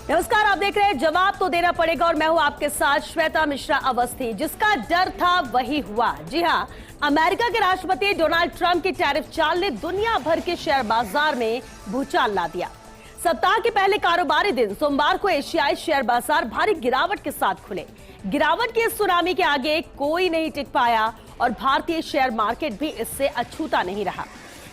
नमस्कार, आप देख रहे हैं जवाब तो देना पड़ेगा और मैं हूं आपके साथ श्वेता मिश्रा अवस्थी। जिसका डर था वही हुआ। जी हां, अमेरिका के राष्ट्रपति डोनाल्ड ट्रंप की टैरिफ चाल ने दुनिया भर के शेयर बाजार में भूचाल ला दिया। सप्ताह के पहले कारोबारी दिन सोमवार को एशियाई शेयर बाजार भारी गिरावट के साथ खुले। गिरावट की इस सुनामी के आगे कोई नहीं टिक पाया और भारतीय शेयर मार्केट भी इससे अछूता नहीं रहा।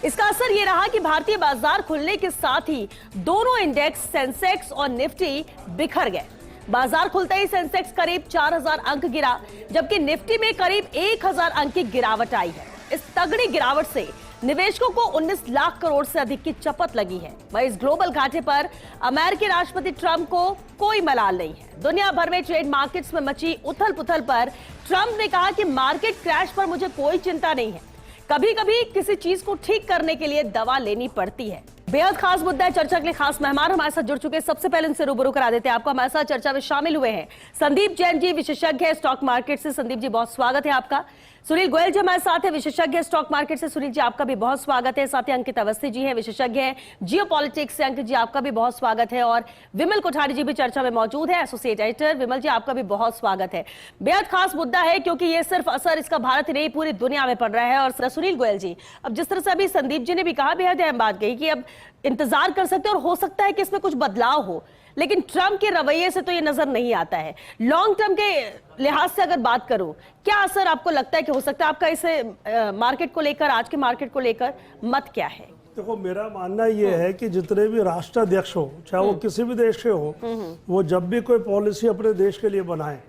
इसका असर यह रहा कि भारतीय बाजार खुलने के साथ ही दोनों इंडेक्स सेंसेक्स और निफ्टी बिखर गए। बाजार खुलते ही सेंसेक्स करीब 4000 अंक गिरा, जबकि निफ्टी में करीब 1000 अंक की गिरावट आई है। इस तगड़ी गिरावट से निवेशकों को 19 लाख करोड़ से अधिक की चपत लगी है। वहीं इस ग्लोबल घाटे पर अमेरिकी राष्ट्रपति ट्रंप को कोई मलाल नहीं है। दुनिया भर में ट्रेड मार्केट्स में मची उथल पुथल पर ट्रंप ने कहा कि मार्केट क्रैश पर मुझे कोई चिंता नहीं है। कभी कभी किसी चीज को ठीक करने के लिए दवा लेनी पड़ती है। बेहद खास मुद्दा है। चर्चा के लिए खास मेहमान हमारे साथ जुड़ चुके हैं। सबसे पहले उनसे रूबरू करा देते हैं आपको। हमारे साथ चर्चा में शामिल हुए हैं संदीप जैन जी, विशेषज्ञ है स्टॉक मार्केट से। संदीप जी, बहुत स्वागत है आपका। सुनील गोयल जी हमारे साथ है, विशेषज्ञ है स्टॉक मार्केट से। सुनील जी, आपका भी बहुत स्वागत है। साथ ही अंकित अवस्थी जी हैं, विशेषज्ञ है जियोपॉलिटिक्स से। अंकित जी, आपका भी बहुत स्वागत है। और विमल कोठारी जी भी चर्चा में मौजूद है, एसोसिएट एडिटर। विमल जी, आपका भी बहुत स्वागत है। बेहद खास मुद्दा है क्योंकि ये सिर्फ असर इसका भारत ही नहीं पूरी दुनिया में पड़ रहा है। और सुनील गोयल जी, अब जिस तरह से अभी संदीप जी ने भी कहा, बेहद अहम बात कही कि अब इंतजार कर सकते हैं और हो सकता है कि इसमें कुछ बदलाव हो, लेकिन ट्रंप के रवैये से तो ये नजर नहीं आता है। लॉन्ग टर्म के लिहाज से अगर बात करूं, क्या असर आपको लगता है कि हो सकता है? आपका इसे मार्केट को लेकर, आज के मार्केट को लेकर मत क्या है? देखो, मेरा मानना ये है कि जितने भी राष्ट्राध्यक्ष हो, चाहे वो किसी भी देश के हो, वो जब भी कोई पॉलिसी अपने देश के लिए बनाए,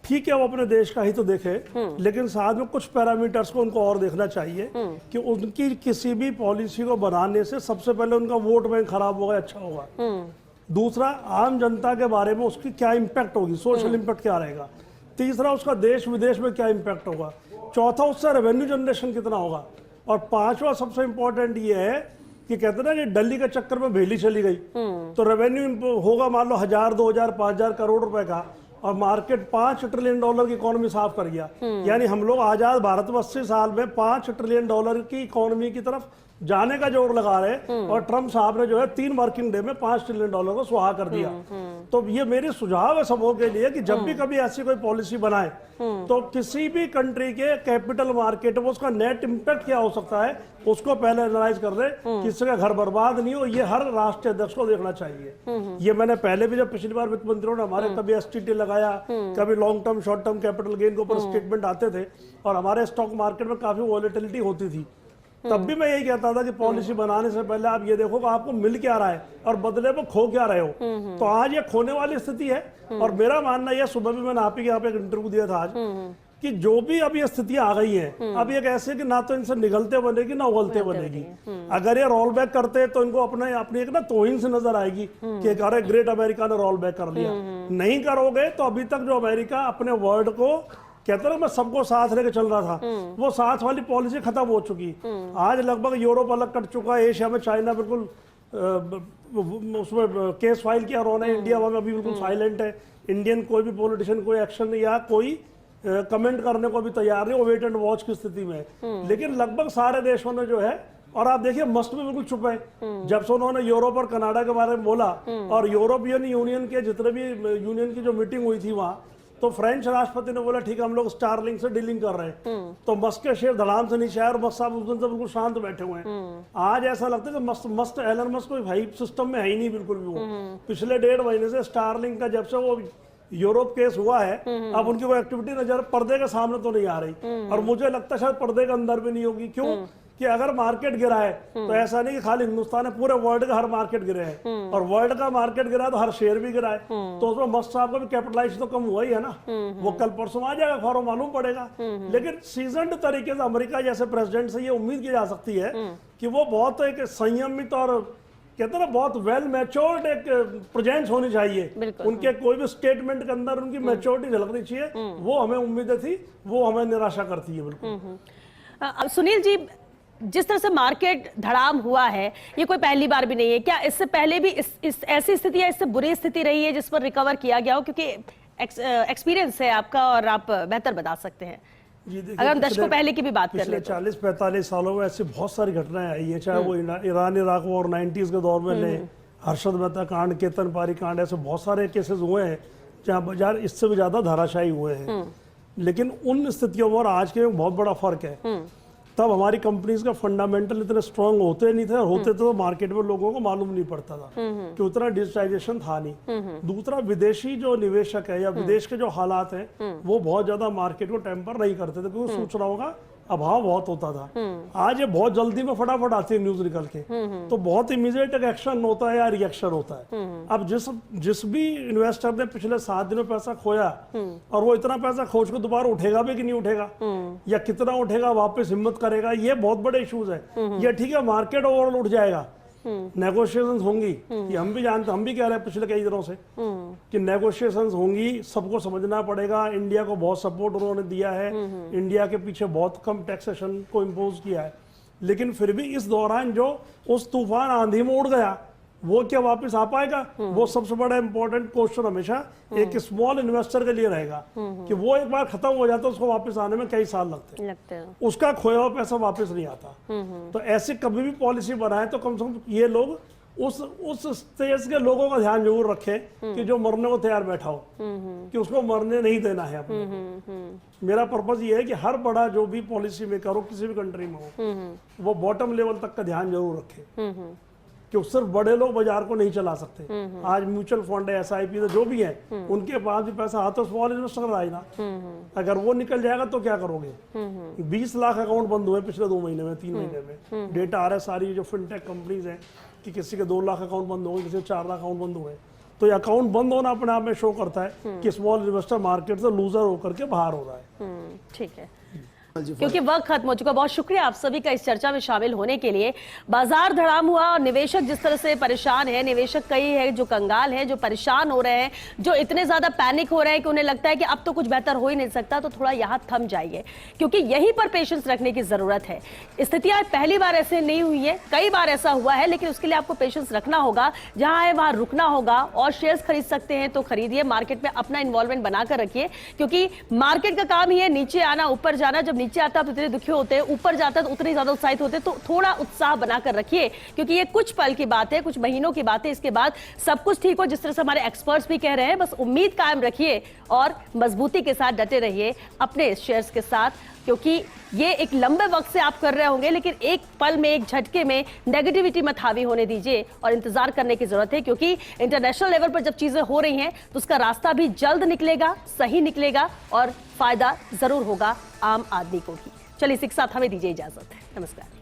ठीक है, वो अपने देश का ही तो देखे, लेकिन साथ में कुछ पैरामीटर्स को उनको और देखना चाहिए कि उनकी किसी भी पॉलिसी को बनाने से सबसे पहले उनका वोट बैंक खराब होगा, अच्छा होगा। दूसरा, आम जनता के बारे में उसकी क्या इम्पैक्ट होगी, सोशल इम्पैक्ट क्या रहेगा। तीसरा, उसका देश विदेश में क्या इम्पैक्ट होगा। चौथा, उससे रेवेन्यू जनरेशन कितना होगा। और पांचवा सबसे इंपॉर्टेंट ये है कि कहते ना कि दिल्ली के चक्कर में भेली चली गई, तो रेवेन्यू होगा मान लो 1000, 2000, 5000 करोड़ रुपए का, और मार्केट $5 ट्रिलियन की इकोनॉमी साफ कर गया। यानी हम लोग आजाद भारत में 80 साल में $5 ट्रिलियन की इकोनॉमी की तरफ जाने का जोर लगा रहे, और ट्रंप साहब ने जो है 3 वर्किंग डे में $5 ट्रिलियन को सुहा कर दिया। तो ये मेरी सुझाव है सबों के लिए कि जब भी कभी ऐसी कोई पॉलिसी बनाए तो किसी भी कंट्री के कैपिटल मार्केट में उसका नेट इंपैक्ट क्या हो सकता है, उसको पहले एनालाइज कर ले, किसी का घर बर्बाद नहीं हो। ये हर राष्ट्रीय अध्यक्ष को देखना चाहिए। ये मैंने पहले भी, जब पिछली बार वित्त मंत्रियों ने हमारे कभी एसटीटी लगाया, कभी long term short term capital gain के ऊपर स्टेटमेंट आते थे और हमारे स्टॉक मार्केट में काफी वॉलेटिलिटी होती थी, तब भी मैं यही कहता था कि पॉलिसी बनाने से पहले आप ये देखो कि आपको मिल क्या रहा है और बदले में खो क्या रहे हो। तो आज ये खोने वाली स्थिति है। और मेरा मानना यह, सुबह भी मैंने आप ही के यहाँ पे एक इंटरव्यू दिया था आज, कि जो भी अब ये स्थितियां आ गई हैं, अब ये ऐसे कि ना तो इनसे निगलते बनेगी ना उगलते बनेगी। अगर ये रोल बैक करते तो इनको अपनी एक ना तोहिन से नजर आएगी कि अरे ग्रेट अमेरिका ने रोल बैक कर लिया। नहीं करोगे तो अभी तक जो अमेरिका अपने वर्ल्ड को कहते ना मैं सबको साथ लेके चल रहा था, वो साथ वाली पॉलिसी खत्म हो चुकी। आज लगभग यूरोप अलग कट चुका है, एशिया में चाइना बिल्कुल उसमें केस फाइल किया उन्होंने, इंडिया वहां अभी बिल्कुल साइलेंट है। इंडियन कोई भी पॉलिटिशियन कोई एक्शन या कोई कमेंट करने को भी तैयार नहीं, वो वेट एंड वॉच की स्थिति में है। लेकिन लगभग सारे देशों ने जो है, और आप देखिए मस्ट में बिल्कुल चुप है। जब से उन्होंने यूरोप और कनाडा के बारे में बोला, और यूरोपियन यूनियन के जितने भी यूनियन की जो मीटिंग हुई थी वहां, तो फ्रेंच राष्ट्रपति ने बोला ठीक है हम लोग स्टारलिंक से डीलिंग कर रहे हैं। तो मस्क के शेयर धड़ाम से नीचे आए और मस्क साहब उस दिन से बिल्कुल शांत बैठे हुए हैं। आज ऐसा लगता है कि मस्त एलन मस्क कोई भाई सिस्टम में है ही नहीं बिल्कुल भी। वो पिछले 1.5 महीने से स्टारलिंक का जब से वो यूरोप केस हुआ है, अब उनकी वो एक्टिविटी नजर पर्दे के सामने तो नहीं आ रही, और मुझे लगता है शायद पर्दे के अंदर भी नहीं होगी। क्यों कि अगर मार्केट गिरा है तो ऐसा नहीं कि खाली हिंदुस्तान है, पूरे वर्ल्ड का हर मार्केट गिरे है, और वर्ल्ड का मार्केट गिरा है तो हर शेयर भी गिरा है। तो उसमें मस्त साहब का भी कैपिटलाइज तो कम हुआ ही है ना। वो कल परसों आ जाएगा, खौरों मालूम पड़ेगा। लेकिन सीजनड तरीके से अमेरिका जैसे प्रेसिडेंट से ये उम्मीद की जा सकती है कि वो बहुत एक संयमित और कहते हैं ना बहुत वेल मैच्योर्ड एक प्रेजेंस होनी चाहिए उनके, कोई भी स्टेटमेंट के अंदर उनकी मैच्योरिटी झलकनी चाहिए। वो हमें उम्मीदें थी, वो हमें निराशा करती है बिल्कुल। सुनील जी, जिस तरह से मार्केट धड़ाम हुआ है, ये कोई पहली बार भी नहीं है। क्या इससे पहले भी इस ऐसी स्थिति या इससे बुरी स्थिति रही है जिस पर रिकवर किया गया हो? क्योंकि एक्सपीरियंस है आपका और आप बेहतर बता सकते हैं। अगर दशकों पहले की भी बात करें, पिछले 40-45 सालों में ऐसी बहुत सारी घटनाएं आई है, चाहे वो ईरान इराक वॉर 90s के दौर में ले, हर्षद मेहता कांड, केतन पारी कांड, ऐसे बहुत सारे केसेस हुए हैं जहाँ बाजार इससे भी ज्यादा धाराशायी हुए हैं। लेकिन उन स्थितियों में और आज के में बहुत बड़ा फर्क है। तब हमारी कंपनीज का फंडामेंटल इतने स्ट्रांग होते नहीं थे, और होते तो मार्केट में लोगों को मालूम नहीं पड़ता था कि उतना डिजिटाइजेशन था नहीं। दूसरा, विदेशी जो निवेशक है या विदेश के जो हालात हैं वो बहुत ज्यादा मार्केट को टेम्पर नहीं करते थे, क्योंकि सूचनाओं का अभाव बहुत होता था। आज ये बहुत जल्दी में फटाफट आती है न्यूज निकल के, तो बहुत इमीडिएट एक्शन होता है या रिएक्शन होता है। अब जिस भी इन्वेस्टर ने पिछले 7 दिन में पैसा खोया और वो इतना पैसा खोज को दोबारा उठेगा भी कि नहीं उठेगा, या कितना उठेगा, वापस हिम्मत करेगा, ये बहुत बड़े इश्यूज है। ये ठीक है, मार्केट ओवरऑल उठ जाएगा, नेगोशिएशंस होंगी, ये हम भी जानते, हम भी कह रहे हैं पिछले कई दिनों से कि नेगोशिएशंस होंगी, सबको समझना पड़ेगा। इंडिया को बहुत सपोर्ट उन्होंने दिया है, इंडिया के पीछे बहुत कम टैक्सेशन को इम्पोज किया है, लेकिन फिर भी इस दौरान जो उस तूफान आंधी में उड़ गया वो क्या वापस आ पाएगा? वो सबसे बड़ा इंपॉर्टेंट क्वेश्चन हमेशा एक स्मॉल इन्वेस्टर के लिए रहेगा कि वो एक बार खत्म हो जाता है, उसको वापस आने में कई साल लगते हैं, उसका खोया हुआ पैसा वापस नहीं आता। तो ऐसे कभी भी पॉलिसी बनाए तो कम से कम ये लोग उस स्टेज के लोगों का ध्यान जरूर रखें कि जो मरने को तैयार बैठा हो, कि उसको मरने नहीं देना है अपने। मेरा पर्पज ये है कि हर बड़ा जो भी पॉलिसी मेकर हो किसी भी कंट्री में हो, वो बॉटम लेवल तक का ध्यान जरूर रखे कि सिर्फ बड़े लोग बाजार को नहीं चला सकते। आज म्यूचुअल फंड है, SIP जो भी है, उनके पास भी पैसा आता है, स्मॉल इन्वेस्टर आए ना, अगर वो निकल जाएगा तो क्या करोगे? 20 लाख अकाउंट बंद हुए पिछले 2 महीने में, 3 महीने में। डेटा आ रहा है सारी जो फिनटेक कंपनीज हैं कि किसी के 2 लाख अकाउंट बंद हुए, किसी के 4 लाख अकाउंट बंद हुए। तो ये अकाउंट बंद होना अपने आप में शो करता है कि स्मॉल इन्वेस्टर मार्केट से लूजर होकर के बाहर हो रहा है। ठीक है, क्योंकि वक्त खत्म हो चुका। बहुत शुक्रिया आप सभी का इस चर्चा में शामिल होने के लिए। बाजार धड़ाम हुआ और निवेशक जिस तरह से परेशान है, निवेशक कई है जो कंगाल है, जो परेशान हो रहे हैं, जो इतने ज्यादा पैनिक हो रहे हैं कि उन्हें लगता है कि अब तो कुछ बेहतर हो ही नहीं सकता, तो थोड़ा यहाँ थम जाइए, क्योंकि यहीं पर पेशेंस रखने की जरूरत है। स्थितियां पहली बार ऐसे नहीं हुई है, कई बार ऐसा हुआ है, लेकिन उसके लिए आपको पेशेंस रखना होगा। जहां है वहां रुकना होगा, और शेयर्स खरीद सकते हैं तो खरीदिए, मार्केट में अपना इन्वॉल्वमेंट बनाकर रखिए, क्योंकि मार्केट का काम ही है नीचे आना, ऊपर जाना। जब नीचे आता है तो इतने दुखी होते हैं, ऊपर जाता है तो उतने ज्यादा उत्साहित होते हैं। तो थोड़ा उत्साह बनाकर रखिए, क्योंकि ये कुछ पल की बात है, कुछ महीनों की बात है, इसके बाद सब कुछ ठीक हो, जिस तरह से हमारे एक्सपर्ट्स भी कह रहे हैं। बस उम्मीद कायम रखिए और मजबूती के साथ डटे रहिए अपने शेयर्स के साथ, क्योंकि ये एक लंबे वक्त से आप कर रहे होंगे, लेकिन एक पल में, एक झटके में नेगेटिविटी मत हावी होने दीजिए और इंतजार करने की जरूरत है, क्योंकि इंटरनेशनल लेवल पर जब चीजें हो रही हैं तो उसका रास्ता भी जल्द निकलेगा, सही निकलेगा, और फायदा जरूर होगा आम आदमी को भी। चलिए, इसी के साथ हमें दीजिए इजाजत। नमस्कार।